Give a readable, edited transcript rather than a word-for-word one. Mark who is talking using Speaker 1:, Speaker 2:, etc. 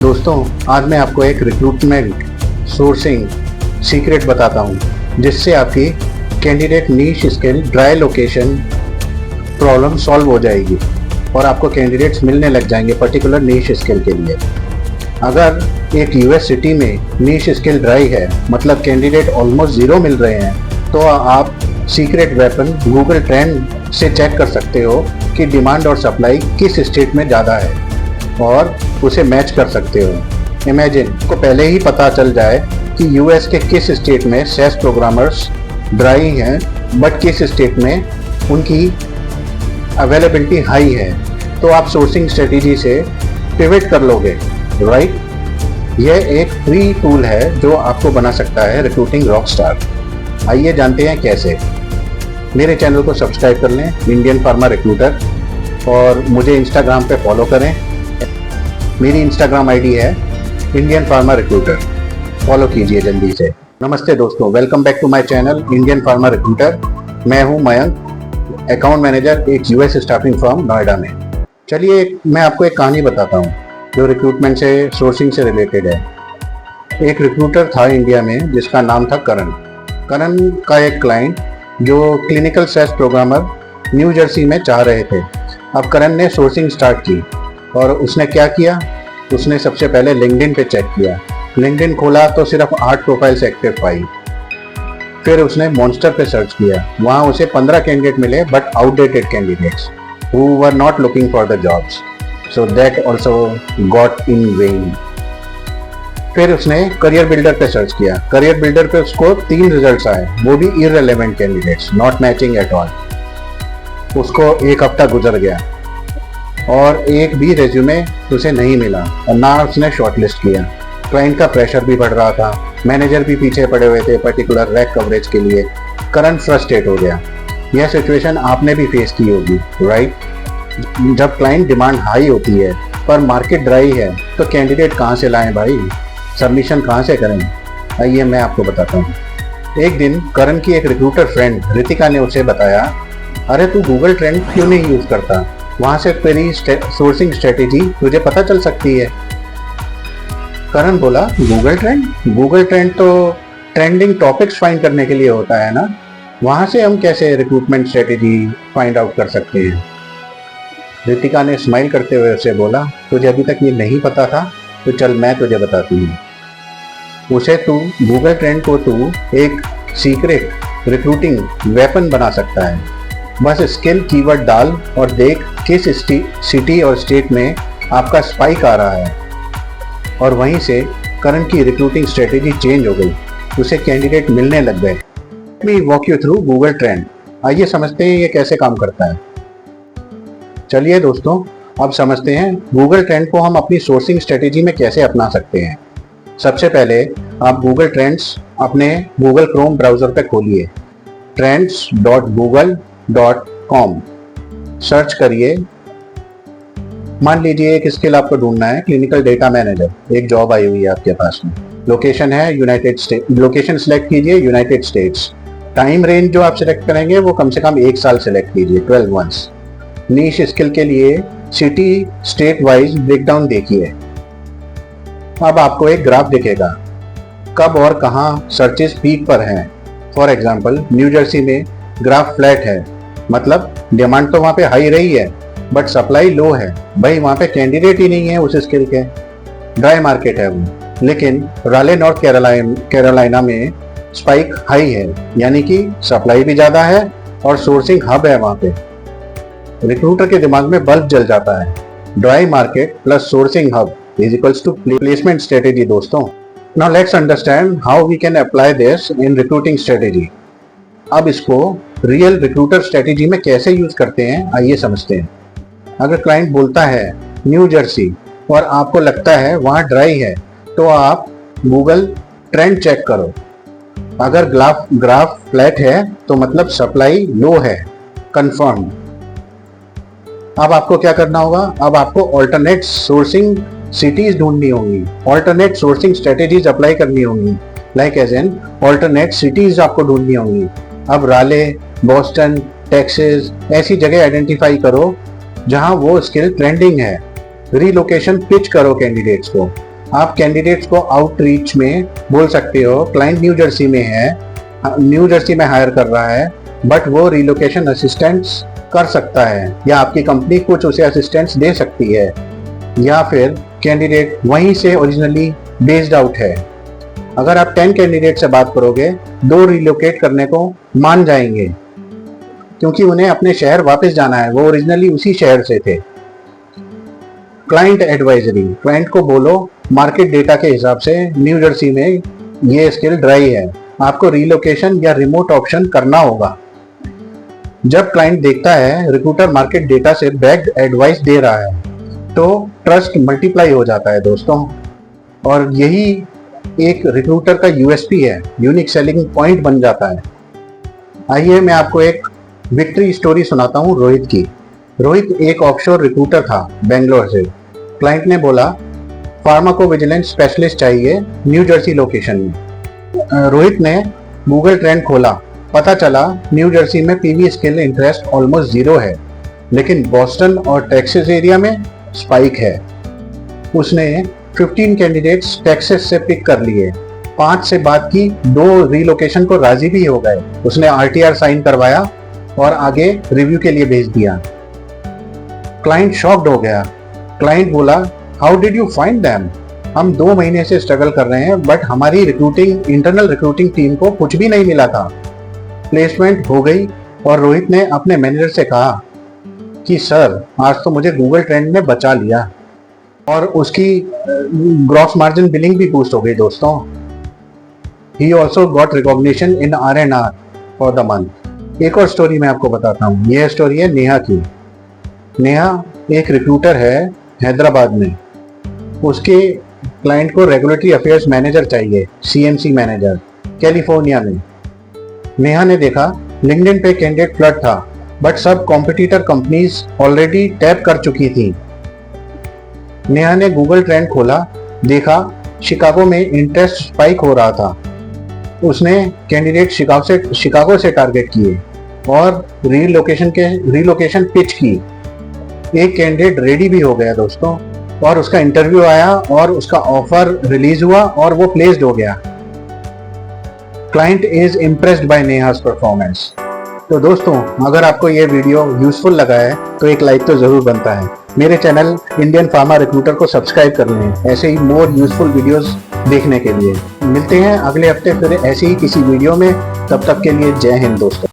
Speaker 1: दोस्तों, आज मैं आपको एक रिक्रूटमेंट सोर्सिंग सीक्रेट बताता हूं, जिससे आपकी candidate niche skill dry location problem solve हो जाएगी और आपको कैंडिडेट्स मिलने लग जाएंगे पर्टिकुलर नीश स्किल के लिए। अगर एक यूएस सिटी में नीश स्किल ड्राई है, मतलब कैंडिडेट ऑलमोस्ट ज़ीरो मिल रहे हैं, तो आप सीक्रेट वेपन गूगल ट्रेंड से चेक कर सकते हो कि डिमांड और सप्लाई किस स्टेट में ज़्यादा है और उसे मैच कर सकते हो। इमेजिन को पहले ही पता चल जाए कि यूएस के किस स्टेट में सेस प्रोग्रामर्स ड्राई हैं, बट किस स्टेट में उनकी अवेलेबिलिटी हाई है, तो आप सोर्सिंग स्ट्रेटेजी से पिवट कर लोगे, राइट। यह एक फ्री टूल है जो आपको बना सकता है रिक्रूटिंग रॉकस्टार। आइए जानते हैं कैसे। मेरे चैनल को सब्सक्राइब कर लें, इंडियन फार्मा रिक्रूटर, और मुझे इंस्टाग्राम पे फॉलो करें। मेरी इंस्टाग्राम आईडी है इंडियन फार्मा रिक्रूटर, फॉलो कीजिए जल्दी से। नमस्ते दोस्तों, welcome back to my channel Indian pharma recruiter. मैं हूं मयंक, अकाउंट मैनेजर एक यूएस स्टाफिंग फर्म नोएडा में। चलिए मैं आपको एक कहानी बताता हूं जो रिक्रूटमेंट से सोर्सिंग से रिलेटेड है। एक रिक्रूटर था इंडिया में जिसका नाम था करण का एक क्लाइंट जो clinical SAS programmer New Jersey में चाह रहे थे। अब करण ने सोर्सिंग स्टार्ट की और उसने क्या किया, उसने सबसे पहले लिंक्डइन पे चेक किया। लिंक्डइन खोला तो सिर्फ 8 प्रोफाइल्स एक्टिव पाई। फिर उसने मॉन्स्टर पे सर्च किया, वहाँ उसे 15 कैंडिडेट मिले, but outdated candidates who were not looking for the jobs, so that also got in when. फिर उसने करियर बिल्डर पे सर्च किया। करियर बिल्डर पे उसको 3 रिजल्ट्स आए, वो भी irrelevant candidates, not matching at all. उसको एक हफ्ता गुजर गया और एक भी रेज्यूमे उसे नहीं मिला और ना उसने शॉर्टलिस्ट किया। क्लाइंट का प्रेशर भी बढ़ रहा था, मैनेजर भी पीछे पड़े हुए थे पर्टिकुलर रैक कवरेज के लिए। करंट फ्रस्ट्रेट हो गया। यह सिचुएशन आपने भी फेस की होगी, राइट। जब क्लाइंट डिमांड हाई होती है पर मार्केट ड्राई है, तो कैंडिडेट कहाँ से लाएं भाई, सबमिशन कहाँ से करें? आइए मैं आपको बताता हूँ। एक दिन करण की एक रिक्रूटर फ्रेंड रितिका ने उसे बताया, अरे तू गूगल ट्रेंड क्यों नहीं यूज़ करता, वहाँ से तेरी सोर्सिंग स्ट्रेटेजी तुझे पता चल सकती है। करण बोला, गूगल ट्रेंड तो ट्रेंडिंग टॉपिक्स फाइंड करने के लिए होता है ना, वहाँ से हम कैसे रिक्रूटमेंट स्ट्रेटेजी फाइंड आउट कर सकते हैं। रितिका ने स्माइल करते हुए उसे बोला, तुझे अभी तक ये नहीं पता था, तो चल मैं तुझे बताती हूँ। गूगल ट्रेंड को तू एक सीक्रेट रिक्रूटिंग वेपन बना सकता है। बस स्किल कीवर्ड डाल और देख किस सिटी और स्टेट में आपका स्पाइक आ रहा है, और वहीं से करण की रिक्रूटिंग स्ट्रेटेजी चेंज हो गई, उसे कैंडिडेट मिलने लग गए। मैं walk you through Google trend. आइए समझते हैं ये कैसे काम करता है। चलिए दोस्तों, अब समझते हैं गूगल ट्रेंड को हम अपनी सोर्सिंग स्ट्रेटेजी में कैसे अपना सकते हैं। सबसे पहले आप गूगल ट्रेंड्स अपने गूगल क्रोम ब्राउज़र पे खोलिए, trends.google.com सर्च करिए। मान लीजिए एक स्किल आपको ढूंढना है, क्लिनिकल डेटा मैनेजर, एक जॉब आई हुई है आपके पास में। लोकेशन है यूनाइटेड स्टेट, लोकेशन सिलेक्ट कीजिए यूनाइटेड स्टेट्स। टाइम रेंज जो आप सिलेक्ट करेंगे वो कम से कम 1 साल सिलेक्ट कीजिए, 12 मंथ्स। नीश स्किल के लिए सिटी स्टेट वाइज ब्रेकडाउन देखिए। अब आपको एक ग्राफ दिखेगा, कब और कहाँ सर्चेस पीक पर हैं। फॉर एग्जांपल न्यू जर्सी में ग्राफ फ्लैट है, मतलब डिमांड तो वहाँ पे हाई रही है बट सप्लाई लो है, भाई वहाँ पे कैंडिडेट ही नहीं है उस स्किल के, ड्राई मार्केट है वो। लेकिन राले नॉर्थ कैरोलिना में स्पाइक हाई है, यानी कि सप्लाई भी ज़्यादा है और सोर्सिंग हब है वहाँ पे। रिक्रूटर के दिमाग में बल्ब जल जाता है, dry market plus sourcing hub is equals to placement strategy. दोस्तों, now let's understand how we can apply this in recruiting strategy. अब इसको रियल रिक्रूटर स्ट्रेटेजी में कैसे यूज करते हैं, आइए समझते हैं। अगर क्लाइंट बोलता है न्यू जर्सी और आपको लगता है वहाँ ड्राई है, तो आप गूगल ट्रेंड चेक करो। अगर ग्राफ फ्लैट है तो मतलब सप्लाई लो है, कंफर्म। अब आपको क्या करना होगा, अब आपको ऑल्टरनेट सोर्सिंग सिटीज ढूंढनी होंगी, ऑल्टरनेट सोर्सिंग स्ट्रेटेजीज अप्लाई करनी होंगी, like as an alternate cities आपको ढूंढनी होंगी। अब राले, बॉस्टन, टेक्सास ऐसी जगह आइडेंटिफाई करो जहां वो स्किल ट्रेंडिंग है। रीलोकेशन पिच करो कैंडिडेट्स को, आप कैंडिडेट्स को आउटरीच में बोल सकते हो क्लाइंट न्यू जर्सी में है, न्यू जर्सी में हायर कर रहा है, बट वो रिलोकेशन असिस्टेंस कर सकता है या आपकी कंपनी कुछ उसे असिस्टेंस दे सकती है, या फिर कैंडिडेट वहीं से ओरिजिनली बेस्ड आउट है। अगर आप 10 कैंडिडेट से बात करोगे, 2 रिलोकेट करने को मान जाएंगे क्योंकि उन्हें अपने शहर वापस जाना है, वो ओरिजिनली उसी शहर से थे। क्लाइंट एडवाइजरी, क्लाइंट को बोलो मार्केट डेटा के हिसाब से न्यू जर्सी में ये स्किल ड्राई है, आपको रिलोकेशन या रिमोट ऑप्शन करना होगा। जब क्लाइंट देखता है रिक्रूटर मार्केट डेटा से बैक्ड एडवाइस दे रहा है तो ट्रस्ट मल्टीप्लाई हो जाता है दोस्तों, और यही एक रिक्रूटर का यूएसपी है, यूनिक सेलिंग पॉइंट बन जाता है। आइए मैं आपको एक विक्ट्री स्टोरी सुनाता हूँ रोहित की। रोहित एक ऑफशोर रिक्रूटर था बेंगलोर से। क्लाइंट ने बोला फार्माकोविजिलेंस स्पेशलिस्ट चाहिए न्यू जर्सी लोकेशन में। रोहित ने गूगल ट्रेंड खोला, पता चला न्यू जर्सी में पीवी स्किल इंटरेस्ट ऑलमोस्ट 0 है, लेकिन बॉस्टन और टेक्सास एरिया में स्पाइक है। उसने 15 कैंडिडेट्स टेक्सास से पिक कर लिए, 5 से बात की, 2 रिलोकेशन को राजी भी हो गए। उसने आरटीआर साइन करवाया और आगे रिव्यू के लिए भेज दिया। क्लाइंट शॉक्ड हो गया। क्लाइंट बोला, how did you find them? हम 2 महीने से स्ट्रगल कर रहे हैं, बट हमारी इंटरनल रिक्रूटिंग टीम को कुछ भी नहीं मिला था। प्लेसमेंट हो गई और रोहित ने अपने मैनेजर से कहा कि सर, आज तो मुझे गूगल ट्रेंड ने बचा लिया, और उसकी ग्रॉस मार्जिन बिलिंग भी बूस्ट हो गई दोस्तों। He also got recognition in R&R for the month. एक और स्टोरी मैं आपको बताता हूँ। यह स्टोरी है नेहा की। नेहा एक रिक्रूटर है हैदराबाद में। उसके क्लाइंट को रेगुलेटरी अफेयर्स मैनेजर चाहिए, CMC मैनेजर, कैलिफोर्निया में। नेहा ने देखा लिंक्डइन पे कैंडिडेट फ्लड था, बट सब कॉम्पिटिटर कंपनीज ऑलरेडी टैप कर चुकी थी। नेहा ने गूगल ट्रेंड खोला, देखा शिकागो में इंटरेस्ट स्पाइक हो रहा था। उसने कैंडिडेट शिकागो से टारगेट किए और रिलोकेशन पिच की। एक कैंडिडेट रेडी भी हो गया दोस्तों, और उसका इंटरव्यू आया और उसका ऑफर रिलीज हुआ और वो प्लेस्ड हो गया। Client is impressed by Neha's performance. तो दोस्तों, अगर आपको ये वीडियो यूजफुल लगा है तो एक लाइक तो जरूर बनता है। मेरे चैनल इंडियन फार्मा रिक्रूटर को सब्सक्राइब कर लें ऐसे ही मोर यूजफुल वीडियोस देखने के लिए। मिलते हैं अगले हफ्ते फिर ऐसे ही किसी वीडियो में। तब तक के लिए जय हिंद दोस्तों।